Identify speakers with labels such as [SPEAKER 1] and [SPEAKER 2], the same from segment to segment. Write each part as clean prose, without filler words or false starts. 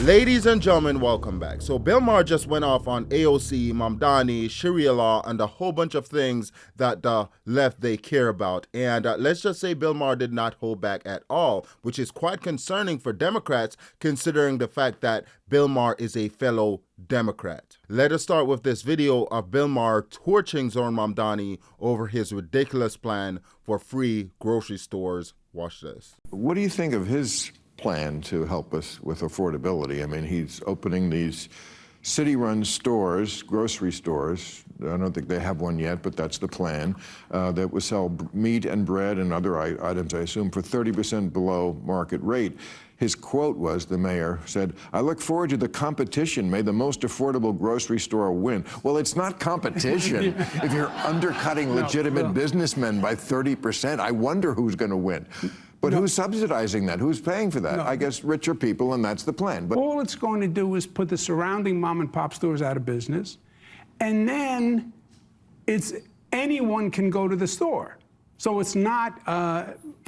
[SPEAKER 1] Ladies and gentlemen, welcome back. So Bill Maher just went off on AOC, Mamdani, Sharia law, and a whole bunch of things that the left they care about. And let's just say Bill Maher did not hold back at all, which is quite concerning for Democrats, considering the fact that Bill Maher is a fellow Democrat. Let us start with this video of Bill Maher torching Zohran Mamdani over his ridiculous plan for free grocery stores. Watch this.
[SPEAKER 2] What do you think of his plan to help us with affordability? I mean, he's opening these city-run stores, grocery stores. I don't think they have one yet, but that's the plan, that will sell meat and bread and other items, I assume, for 30% below market rate. His quote was, the mayor said, "I look forward to the competition. May the most affordable grocery store win." Well, it's not competition. If you're undercutting legitimate businessmen by 30%, I wonder who's going to win. But who's subsidizing that? Who's paying for that? I guess richer people, and that's the plan. But
[SPEAKER 3] all it's going to do is put the surrounding mom and pop stores out of business, and then anyone can go to the store. So it's not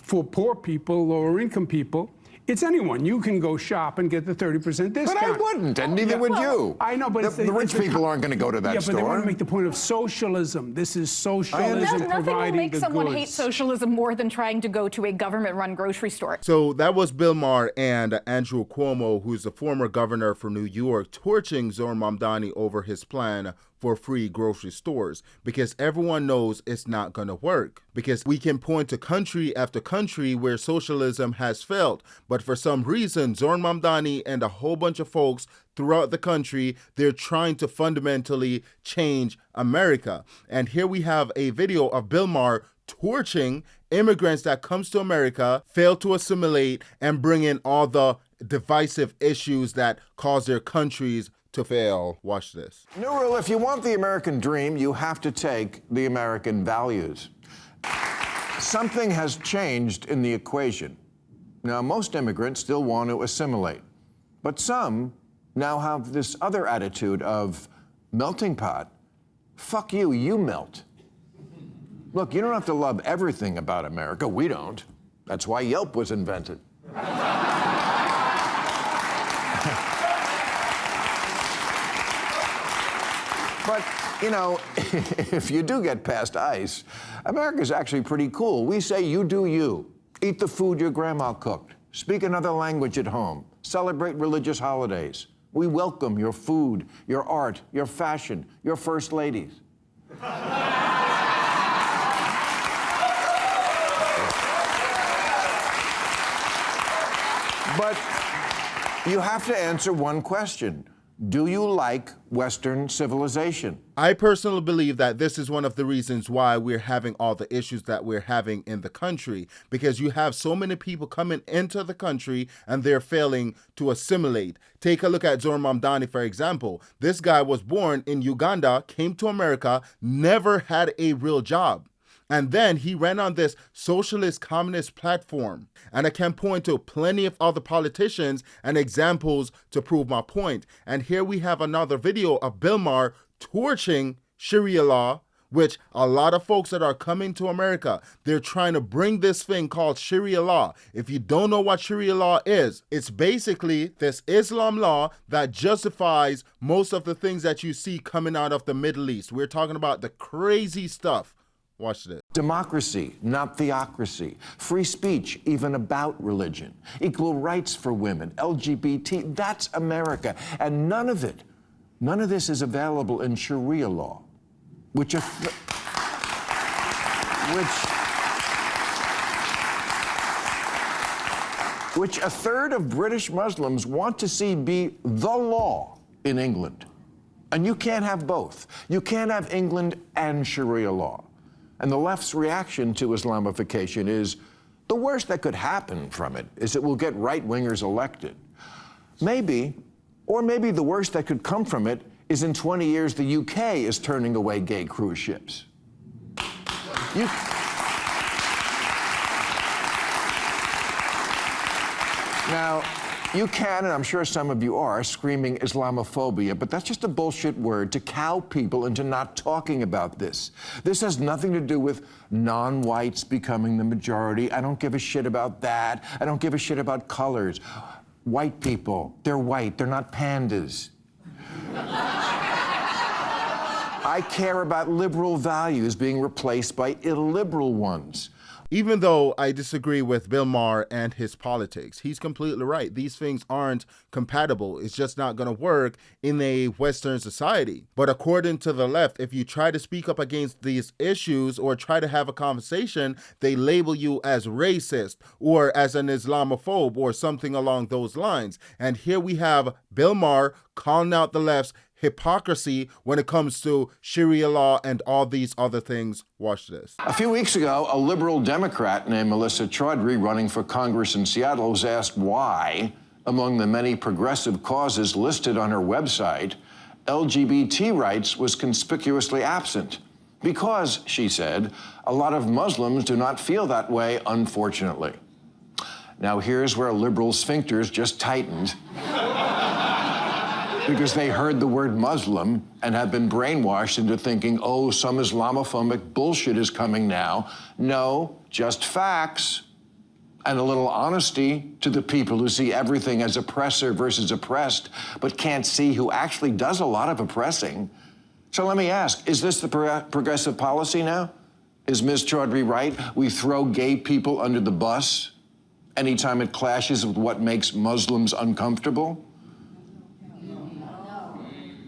[SPEAKER 3] for poor people, lower income people. It's anyone. You can go shop and get the 30% discount.
[SPEAKER 2] But I wouldn't, and neither would you.
[SPEAKER 3] I know, but
[SPEAKER 2] the rich people aren't going to go to that store.
[SPEAKER 3] Yeah, but they want to make the point of socialism. This is socialism
[SPEAKER 4] Nothing will
[SPEAKER 3] providing
[SPEAKER 4] make
[SPEAKER 3] the
[SPEAKER 4] someone
[SPEAKER 3] goods.
[SPEAKER 4] hate socialism more than trying to go to a government-run grocery store.
[SPEAKER 1] So that was Bill Maher and Andrew Cuomo, who's the former governor for New York, torching Zohran Mamdani over his plan for free grocery stores, because everyone knows it's not going to work, because we can point to country after country where socialism has failed, but for some reason Zohran Mamdani and a whole bunch of folks throughout the country, they're trying to fundamentally change America. And here we have a video of Bill Maher torching immigrants that comes to America, fail to assimilate, and bring in all the divisive issues that cause their countries to fail. Watch this.
[SPEAKER 2] Nurul, if you want the American dream, you have to take the American values. Something has changed in the equation. Now, most immigrants still want to assimilate, but some now have this other attitude of melting pot. Fuck you, you melt. Look, you don't have to love everything about America. We don't. That's why Yelp was invented. But, you know, if you do get past ice, America's actually pretty cool. We say you do you. Eat the food your grandma cooked. Speak another language at home. Celebrate religious holidays. We welcome your food, your art, your fashion, your first ladies. But you have to answer one question. Do you like Western civilization?
[SPEAKER 1] I personally believe that this is one of the reasons why we're having all the issues that we're having in the country, because you have so many people coming into the country and they're failing to assimilate. Take a look at Zohran Mamdani, for example. This guy was born in Uganda, came to America, never had a real job. And then he ran on this socialist communist platform. And I can point to plenty of other politicians and examples to prove my point. And here we have another video of Bill Maher torching Sharia law, which a lot of folks that are coming to America, they're trying to bring this thing called Sharia law. If you don't know what Sharia law is, it's basically this Islam law that justifies most of the things that you see coming out of the Middle East. We're talking about the crazy stuff. Watch this.
[SPEAKER 2] Democracy, not theocracy. Free speech, even about religion. Equal rights for women, LGBT, that's America. And none of this is available in Sharia law, which a third of British Muslims want to see be the law in England. And you can't have both. You can't have England and Sharia law. And the left's reaction to Islamification is the worst that could happen from it is it will get right-wingers elected. Maybe, or maybe the worst that could come from it is in 20 years the UK is turning away gay cruise ships. Now, you can, and I'm sure some of you are, screaming Islamophobia, but that's just a bullshit word to cow people into not talking about this. This has nothing to do with non-whites becoming the majority. I don't give a shit about that. I don't give a shit about colors. white people. They're white. They're not pandas. I care about liberal values being replaced by illiberal ones.
[SPEAKER 1] Even though I disagree with Bill Maher and his politics, he's completely right. These things aren't compatible. It's just not going to work in a Western society. But according to the left, if you try to speak up against these issues or try to have a conversation, they label you as racist or as an Islamophobe or something along those lines. And here we have Bill Maher calling out the left's hypocrisy when it comes to Sharia law and all these other things. Watch this.
[SPEAKER 2] A few weeks ago, a liberal Democrat named Melissa Chaudhry, running for Congress in Seattle, was asked why, among the many progressive causes listed on her website, LGBT rights was conspicuously absent. Because, she said, a lot of Muslims do not feel that way, unfortunately. Now, here's where liberal sphincters just tightened. Because they heard the word Muslim and have been brainwashed into thinking, oh, some Islamophobic bullshit is coming now. No, just facts and a little honesty to the people who see everything as oppressor versus oppressed, but can't see who actually does a lot of oppressing. So let me ask, is this the progressive policy now? Is Ms. Chaudhry right? We throw gay people under the bus anytime it clashes with what makes Muslims uncomfortable?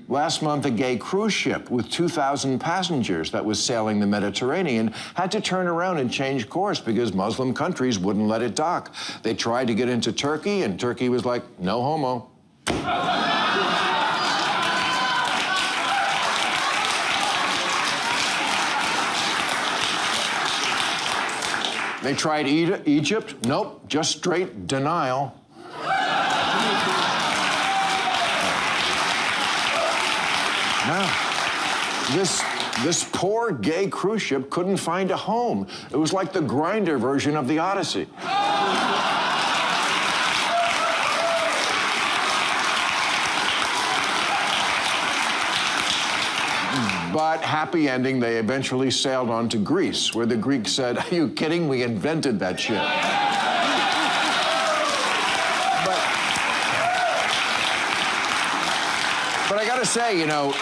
[SPEAKER 2] Last month, a gay cruise ship with 2,000 passengers that was sailing the Mediterranean had to turn around and change course because Muslim countries wouldn't let it dock. They tried to get into Turkey, and Turkey was like, no homo. They tried Egypt. Nope, just straight denial. Now, this poor gay cruise ship couldn't find a home. It was like the Grindr version of the Odyssey. But happy ending, they eventually sailed on to Greece, where the Greeks said, are you kidding? We invented that ship. But I gotta say, you know,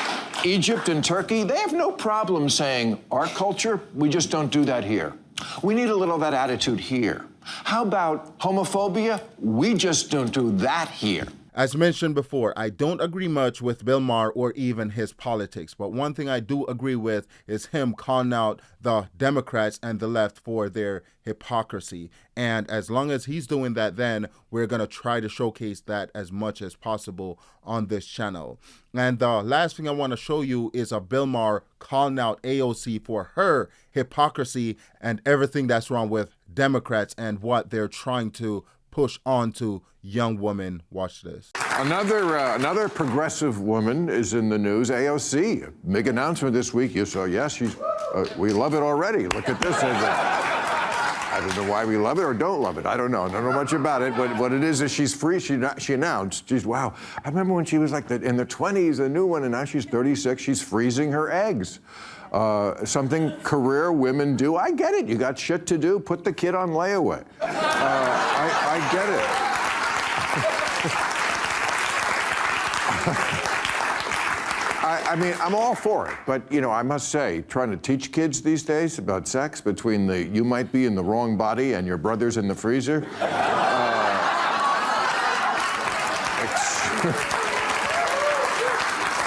[SPEAKER 2] Egypt and Turkey, they have no problem saying, our culture, we just don't do that here. We need a little of that attitude here. How about homophobia? We just don't do that here.
[SPEAKER 1] As mentioned before, I don't agree much with Bill Maher or even his politics, but one thing I do agree with is him calling out the Democrats and the left for their hypocrisy. And as long as he's doing that, then we're going to try to showcase that as much as possible on this channel. And the last thing I want to show you is a Bill Maher calling out AOC for her hypocrisy and everything that's wrong with Democrats and what they're trying to push on to young women. Watch this.
[SPEAKER 2] Another progressive woman is in the news, AOC. Big announcement this week. You saw, yes, she's, we love it already. Look at this. I don't know why we love it or don't love it. I don't know. I don't know much about it. But what it is she's free. She announced, geez, wow. I remember when she was like in the 20s, a new one, and now she's 36. She's freezing her eggs. Something career women do. I get it. You got shit to do. Put the kid on layaway. I get it. I mean, I'm all for it, but, you know, I must say, trying to teach kids these days about sex between you might be in the wrong body and your brother's in the freezer.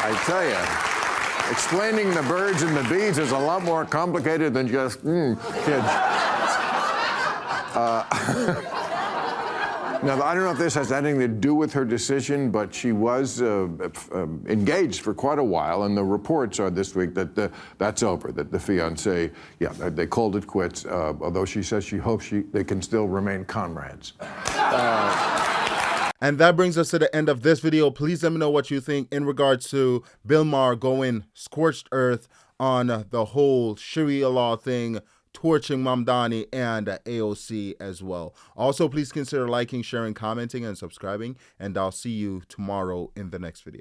[SPEAKER 2] I tell you, explaining the birds and the bees is a lot more complicated than just, kids. Now, I don't know if this has anything to do with her decision, but she was engaged for quite a while, and the reports are this week that that's over, that the fiancé, yeah, they called it quits, although she says she hopes they can still remain comrades.
[SPEAKER 1] And that brings us to the end of this video. Please let me know what you think in regards to Bill Maher going scorched earth on the whole Sharia law thing, torching Mamdani and AOC as well. Also, please consider liking, sharing, commenting, and subscribing, and I'll see you tomorrow in the next video.